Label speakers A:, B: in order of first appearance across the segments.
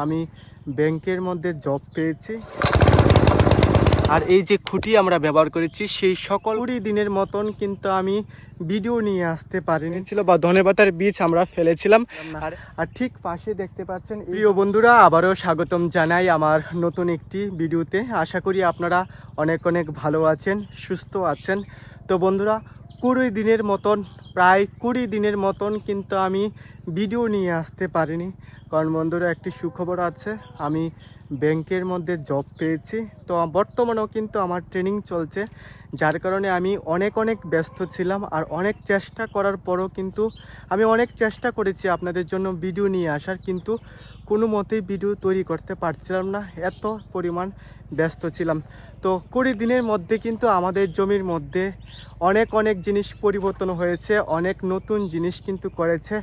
A: আমি ব্যাংকের মধ্যে জব পেয়েছি। আর এই যে খুঁটি আমরা ব্যবহার করেছি সেই সকল 20 দিনের মতন কিন্তু আমি ভিডিও নিয়ে আসতে পারিনি ছিল বা ধনেপাতার বীজ আমরা ফেলেছিলাম। আর ঠিক পাশে দেখতে পাচ্ছেন প্রিয় বন্ধুরা, আবারও স্বাগতম জানাই আমার নতুন একটি ভিডিওতে। আশা করি আপনারা অনেক অনেক ভালো আছেন, সুস্থ আছেন। তো বন্ধুরা, 20 দিনের মতন, প্রায় 20 দিনের মতন কিন্তু আমি ভিডিও নিয়ে আসতে পারিনি। কারণ বন্ধুরা, একটি সুখবর আছে, আমি ব্যাংকের মধ্যে জব পেয়েছি। তো বর্তমানেও কিন্তু আমার ট্রেনিং চলছে, যার কারণে আমি অনেক ব্যস্ত ছিলাম। আর অনেক চেষ্টা করার পরও কিন্তু আমি অনেক চেষ্টা করেছি আপনাদের জন্য ভিডিও নিয়ে আসার, কিন্তু কোনো মতেই ভিডিও তৈরি করতে পারছিলাম না, এত পরিমাণ ব্যস্ত ছিলাম। তো 20 দিনের মধ্যে কিন্তু আমাদের জমির মধ্যে অনেক জিনিস পরিবর্তন হয়েছে, অনেক নতুন জিনিস কিন্তু করেছে।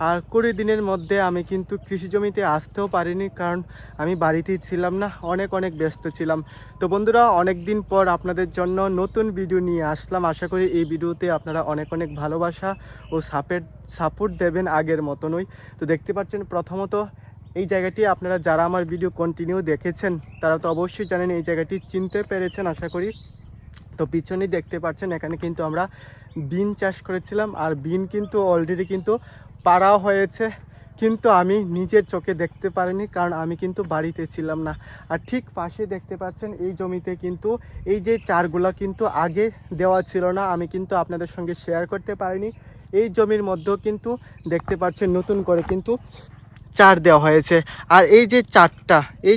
A: আর 20 দিনের মধ্যে আমি কিন্তু কৃষি জমিতে আসতেও পারিনি, কারণ আমি বাড়িতেই ছিলাম না, অনেক ব্যস্ত ছিলাম। তো বন্ধুরা, অনেক দিন পর আপনাদের জন্য নতুন ভিডিও নিয়ে আসলাম। আশা করি এই ভিডিওতে আপনারা অনেক ভালোবাসা ও সাপোর্ট দেবেন আগের মতনই। তো দেখতে পাচ্ছেন, প্রথমত এই জায়গাটি আপনারা যারা আমার ভিডিও কন্টিনিউ দেখেছেন তারা তো অবশ্যই জানেন, এই জায়গাটি চিনতে পেরেছেন আশা করি। তো পিছনেই দেখতে পাচ্ছেন, এখানে কিন্তু আমরা বিন চাষ করেছিলাম। আর বিন কিন্তু অলরেডি কিন্তু পাড়াও হয়েছে, কিন্তু আমি নিজের চোখে দেখতে পারিনি, কারণ আমি কিন্তু বাড়িতে ছিলাম না। আর ঠিক পাশে দেখতে পাচ্ছেন, এই জমিতে কিন্তু এই যে চারগুলা কিন্তু আগে দেওয়া ছিল না, আমি কিন্তু আপনাদের সঙ্গে শেয়ার করতে পারিনি। এই জমির মধ্যেও কিন্তু দেখতে পাচ্ছেন নতুন করে কিন্তু চার দেওয়া হয়েছে। আর এই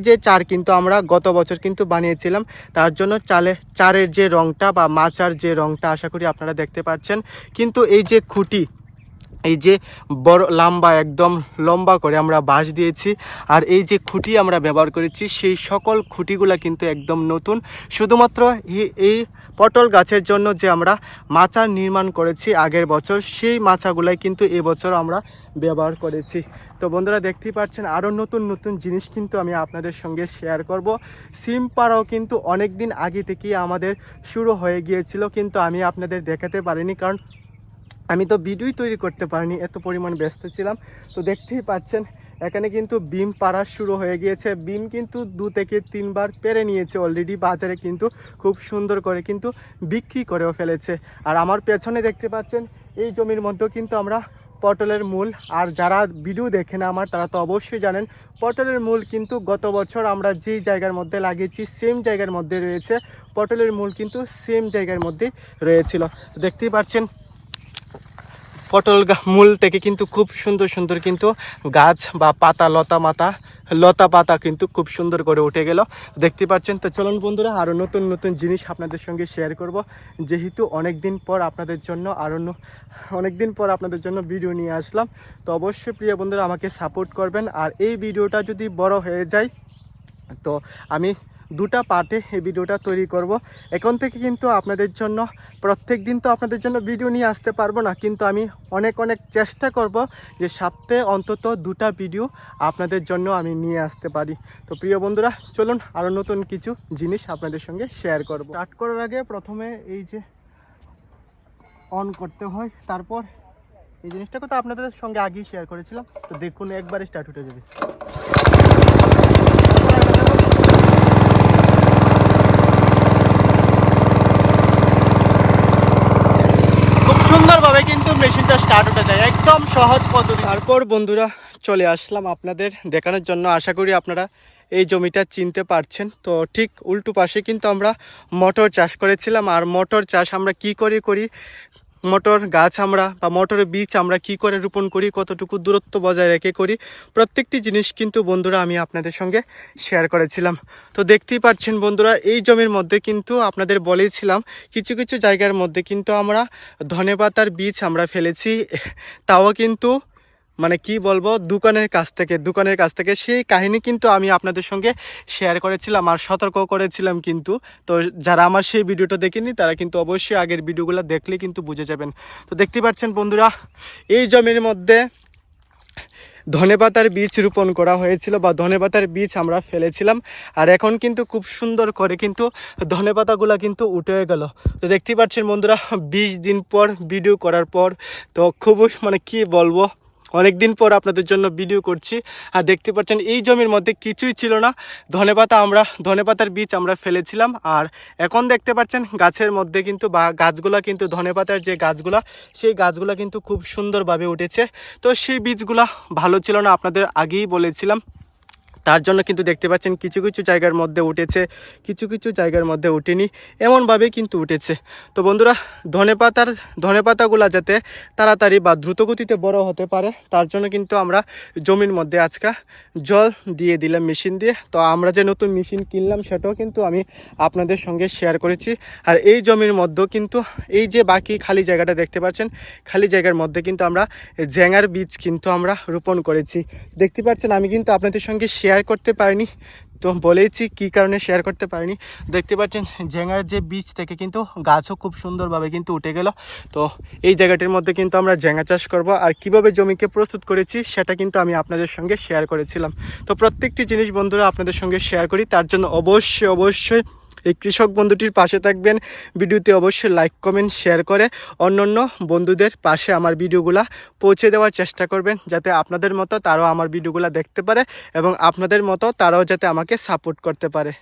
A: যে চার কিন্তু আমরা গত বছর কিন্তু বানিয়েছিলাম, তার জন্য চারের যে রংটা বা মাচার যে রংটা আশা করি আপনারা দেখতে পাচ্ছেন। কিন্তু এই যে খুঁটি, এই যে বড় একদম লম্বা করে আমরা বাঁশ দিয়েছি, আর এই যে খুঁটি আমরা ব্যবহার করেছি সেই সকল খুঁটিগুলা কিন্তু একদম নতুন। শুধুমাত্র এই পটল গাছের জন্য যে আমরা মাচা নির্মাণ করেছি আগের বছর, সেই মাচাগুলাই কিন্তু এবছর আমরা ব্যবহার করেছি। তো বন্ধুরা, দেখতেই পাচ্ছেন আরও নতুন জিনিস কিন্তু আমি আপনাদের সঙ্গে শেয়ার করব। সিম পাড়াও কিন্তু অনেক দিন আগে থেকেই আমাদের শুরু হয়ে গিয়েছিল, কিন্তু আমি আপনাদের দেখাতে পারিনি, কারণ আমি তো ভিডিওই তৈরি করতে পারিনি, এত পরিমাণ ব্যস্ত ছিলাম। তো দেখতেই পাচ্ছেন, এখানে কিন্তু বিম পাড়া শুরু হয়ে গিয়েছে। বিম কিন্তু 2 থেকে 3 বার পেরে নিয়েছে অলরেডি, বাজারে কিন্তু খুব সুন্দর করে কিন্তু বিক্রি করেও ফেলেছে। আর আমার পেছনে দেখতে পাচ্ছেন, এই জমির মধ্যেও কিন্তু আমরা পটলের মূল, আর যারা ভিডিও দেখেন আমার তারা তো অবশ্যই জানেন, পটলের মূল কিন্তু গত বছর আমরা যেই জায়গার মধ্যে লাগিয়েছি সেম জায়গার মধ্যে রয়েছে, পটলের মূল কিন্তু সেম জায়গার মধ্যেই রয়েছিল। দেখতেই পাচ্ছেন, পটল মূল থেকে কিন্তু খুব সুন্দর কিন্তু গাছ বা পাতা লতা পাতা কিন্তু খুব সুন্দর করে উঠে গেল, দেখতে পাচ্ছেন। তো চলুন বন্ধুরা, আরও নতুন জিনিস আপনাদের সঙ্গে শেয়ার করব, যেহেতু অনেক দিন পর আপনাদের জন্য ভিডিও নিয়ে আসলাম। তো অবশ্যই প্রিয় বন্ধুরা, আমাকে সাপোর্ট করবেন। আর এই ভিডিওটা যদি বড় হয়ে যায়, তো আমি 2টা পার্টে এই ভিডিওটা তৈরি করব। এখন থেকে কিন্তু আপনাদের জন্য প্রত্যেক দিন তো আপনাদের জন্য ভিডিও নিয়ে আসতে পারবো না, কিন্তু আমি অনেক চেষ্টা করব যে সপ্তাহে অন্তত 2টা ভিডিও আপনাদের জন্য আমি নিয়ে আসতে পারি। তো প্রিয় বন্ধুরা, চলুন আরও নতুন কিছু জিনিস আপনাদের সঙ্গে শেয়ার করব। স্টার্ট করার আগে প্রথমে এই যে অন করতে হয়, তারপর এই জিনিসটা তো আপনাদের সঙ্গে আগেই শেয়ার করেছিলাম। তো দেখুন, একবারে স্টার্ট উঠে যাবে। সুন্দরভাবে কিন্তু মেশিনটা স্টার্ট হতে যায়, একদম সহজ পদ্ধতি। তারপর বন্ধুরা, চলে আসলাম আপনাদের দেখানোর জন্য। আশা করি আপনারা এই জমিটা চিনতে পারছেন। তো ঠিক উল্টো পাশে কিন্তু আমরা মটর চাষ করেছিলাম। আর মটর চাষ আমরা কি করি, মটর গাছ আমরা বা মটরের বীজ আমরা কি করে রোপণ করি, কতটুকু দূরত্ব বজায় রেখে করি, প্রত্যেকটি জিনিস কিন্তু বন্ধুরা আমি আপনাদের সঙ্গে শেয়ার করেছিলাম। তো দেখতেই পাচ্ছেন বন্ধুরা, এই জমির মধ্যে কিন্তু আপনাদের বলেছিলাম কিছু জায়গার মধ্যে কিন্তু আমরা ধনেপাতার বীজ আমরা ফেলেছি, তাও কিন্তু মানে কি বলবো, দোকানের কাছ থেকে সেই কাহিনী কিন্তু আমি আপনাদের সঙ্গে শেয়ার করেছিলাম আর সতর্ক করেছিলাম কিন্তু। তো যারা আমার সেই ভিডিওটা দেখেনি তারা কিন্তু অবশ্যই আগের ভিডিওগুলো দেখলে কিন্তু বুঝে যাবেন। তো দেখতে পাচ্ছেন বন্ধুরা, এই জমির মধ্যে ধনেপাতার বীজ রোপণ করা হয়েছিল বা ধনেপাতার বীজ আমরা ফেলেছিলাম। আর এখন কিন্তু খুব সুন্দর করে কিন্তু ধনেপাতাগুলো কিন্তু উঠে গেল। তো দেখতেই পাচ্ছেন বন্ধুরা, 20 দিন পর ভিডিও করার পর তো খুবই মানে কি বলবো, অনেকদিন পর আপনাদের জন্য ভিডিও করছি। আর দেখতে পাচ্ছেন এই জমির মধ্যে কিছুই ছিল না, ধনেপাতার বীজ আমরা ফেলেছিলাম। আর এখন দেখতে পাচ্ছেন গাছের মধ্যে কিন্তু বা গাছগুলা কিন্তু ধনেপাতার যে গাছগুলা সেই গাছগুলা কিন্তু খুব সুন্দরভাবে উঠেছে। তো সেই বীজগুলা ভালো ছিল না, আপনাদের আগেই বলেছিলাম। তার জন্য কিন্তু দেখতে পাচ্ছেন কিছু কিছু জায়গার মধ্যে উঠেছে, কিছু কিছু জায়গার মধ্যে উঠেনি, এমনভাবে কিন্তু উঠেছে। তো বন্ধুরা, ধনেপাতাগুলা যাতে তাড়াতাড়ি বা দ্রুতগতিতে বড় হতে পারে তার জন্য কিন্তু আমরা জমির মধ্যে আজকে জল দিয়ে দিলাম মেশিন দিয়ে। তো আমরা যে নতুন মেশিন কিনলাম সেটাও কিন্তু আমি আপনাদের সঙ্গে শেয়ার করেছি। আর এই জমির মধ্যেও কিন্তু এই যে বাকি খালি জায়গাটা দেখতে পাচ্ছেন, খালি জায়গার মধ্যে কিন্তু আমরা ঝ্যাঙার বীজ কিন্তু আমরা রোপণ করেছি। দেখতে পাচ্ছেন আমি কিন্তু আপনাদের সঙ্গে শেয়ার করতে পারিনি, তো বলেইছি কী কারণে শেয়ার করতে পারিনি। দেখতে পাচ্ছেন ঝ্যাঙার যে বীজ থেকে কিন্তু গাছও খুব সুন্দরভাবে কিন্তু উঠে গেল। তো এই জায়গাটির মধ্যে কিন্তু আমরা ঝ্যাঙা চাষ করব। আর কিভাবে জমিকে প্রস্তুত করেছি সেটা কিন্তু আমি আপনাদের সঙ্গে শেয়ার করেছিলাম। তো প্রত্যেকটি জিনিস বন্ধুরা আপনাদের সঙ্গে শেয়ার করি, তার জন্য অবশ্যই এই কৃষক বন্ধুটির পাশে থাকবেন। ভিডিওতে অবশ্যই লাইক কমেন্ট শেয়ার করে অন্যান্য বন্ধুদের পাশে আমার ভিডিওগুলা পৌঁছে দেওয়ার চেষ্টা করবেন, যাতে আপনাদের মতো তারাও আমার ভিডিওগুলা দেখতে পারে এবং আপনাদের মতো তারাও যাতে আমাকে সাপোর্ট করতে পারে।